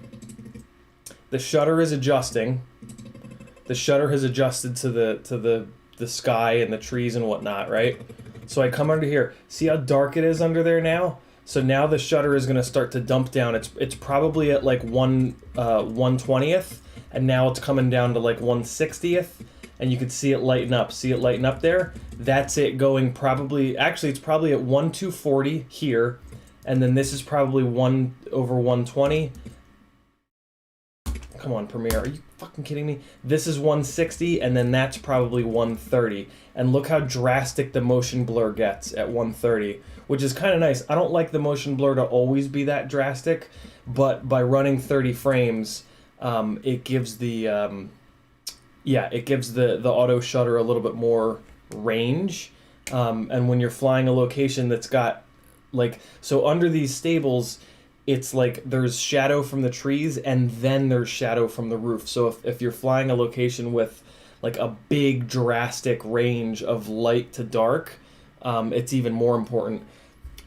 the shutter is adjusting. The shutter has adjusted to the sky and the trees and whatnot, right? So I come under here. See how dark it is under there now? So now the shutter is going to start to dump down. It's probably at like 1/20th, and now it's coming down to like 1/60th, and you can see it lighten up. See it lighten up there? That's it going probably, actually it's probably at 1/240 here, and then this is probably 1/120. Come on, Premiere, are you fucking kidding me? This is 160, and then that's probably 130. And look how drastic the motion blur gets at 130, which is kind of nice. I don't like the motion blur to always be that drastic, but by running 30 frames, it gives the auto shutter a little bit more range. And when you're flying a location that's got, like, so under these stables, it's like there's shadow from the trees and then there's shadow from the roof. So if you're flying a location with like a big drastic range of light to dark, it's even more important.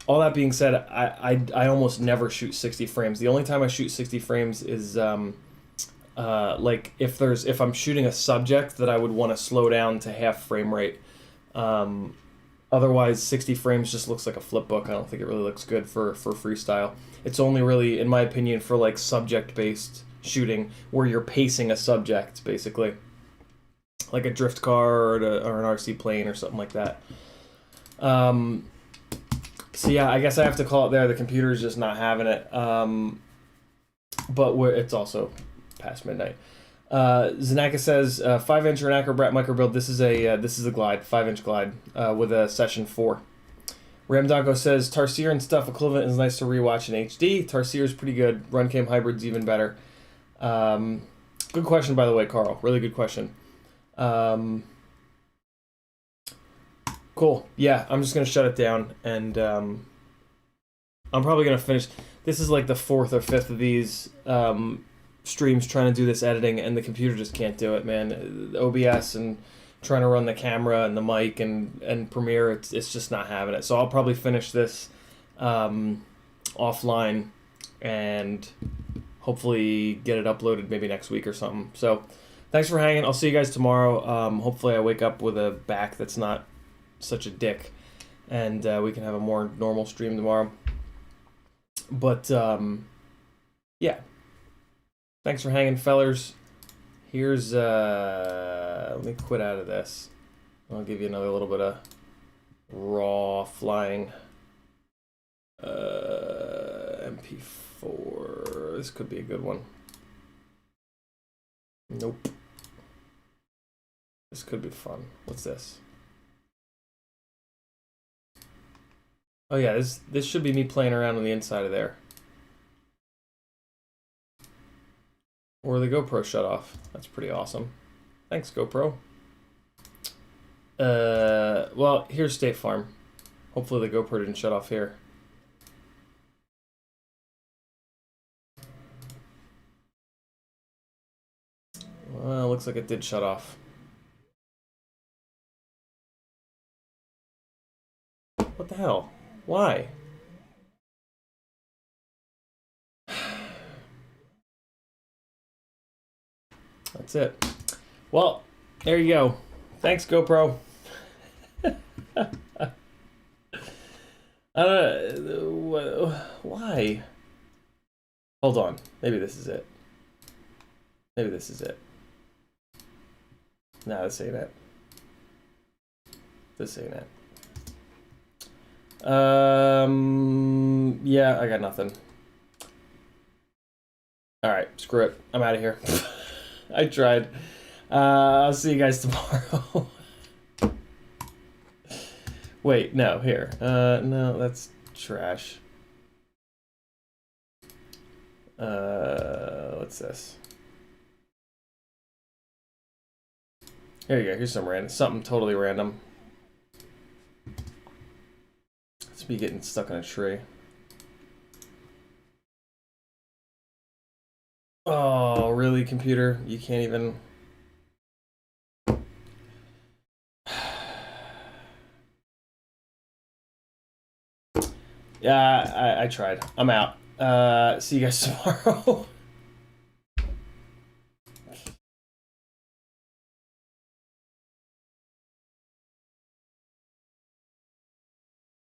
All that being said, I almost never shoot 60 frames. The only time I shoot 60 frames is like if I'm shooting a subject that I would want to slow down to half frame rate. Otherwise, 60 frames just looks like a flip book. I don't think it really looks good for freestyle. It's only really, in my opinion, for like subject-based shooting where you're pacing a subject, basically. Like a drift car or an RC plane or something like that. So yeah, I guess I have to call it there. The computer's just not having it. But it's also past midnight. Zanaka says 5-inch or an Acrobat micro build. This is a glide, 5-inch glide with a session 4. Ramdonko says Tarsier and stuff equivalent is nice to rewatch in HD. Tarsier is pretty good. Runcam Hybrid's even better. Good question, by the way, Carl. Really good question. Cool. Yeah, I'm just gonna shut it down, and I'm probably gonna finish. This is like the 4th or 5th of these. streams trying to do this editing, and the computer just can't do it, man. The OBS and trying to run the camera and the mic and Premiere, it's just not having it. So I'll probably finish this offline and hopefully get it uploaded maybe next week or something. So thanks for hanging. I'll see you guys tomorrow. Hopefully I wake up with a back that's not such a dick, and we can have a more normal stream tomorrow. But yeah, thanks for hanging, fellers. Here's let me quit out of this. I'll give you another little bit of raw flying MP4. This could be a good one. Nope. This could be fun. What's this? Oh yeah, this should be me playing around on the inside of there. Or the GoPro shut off. That's pretty awesome. Thanks, GoPro. Well, here's State Farm. Hopefully the GoPro didn't shut off here. Well, looks like it did shut off. What the hell? Why? That's it. Well, there you go. Thanks, GoPro. Why? Hold on. Maybe this is it. Maybe this is it. Nah, this ain't it. This ain't it. Yeah, I got nothing. Alright, screw it. I'm out of here. I tried. I'll see you guys tomorrow. Wait, no, here. No, that's trash. What's this? Here you go. Here's something totally random. Let's be getting stuck in a tree. Oh, really, computer? You can't even... Yeah, I tried. I'm out. See you guys tomorrow.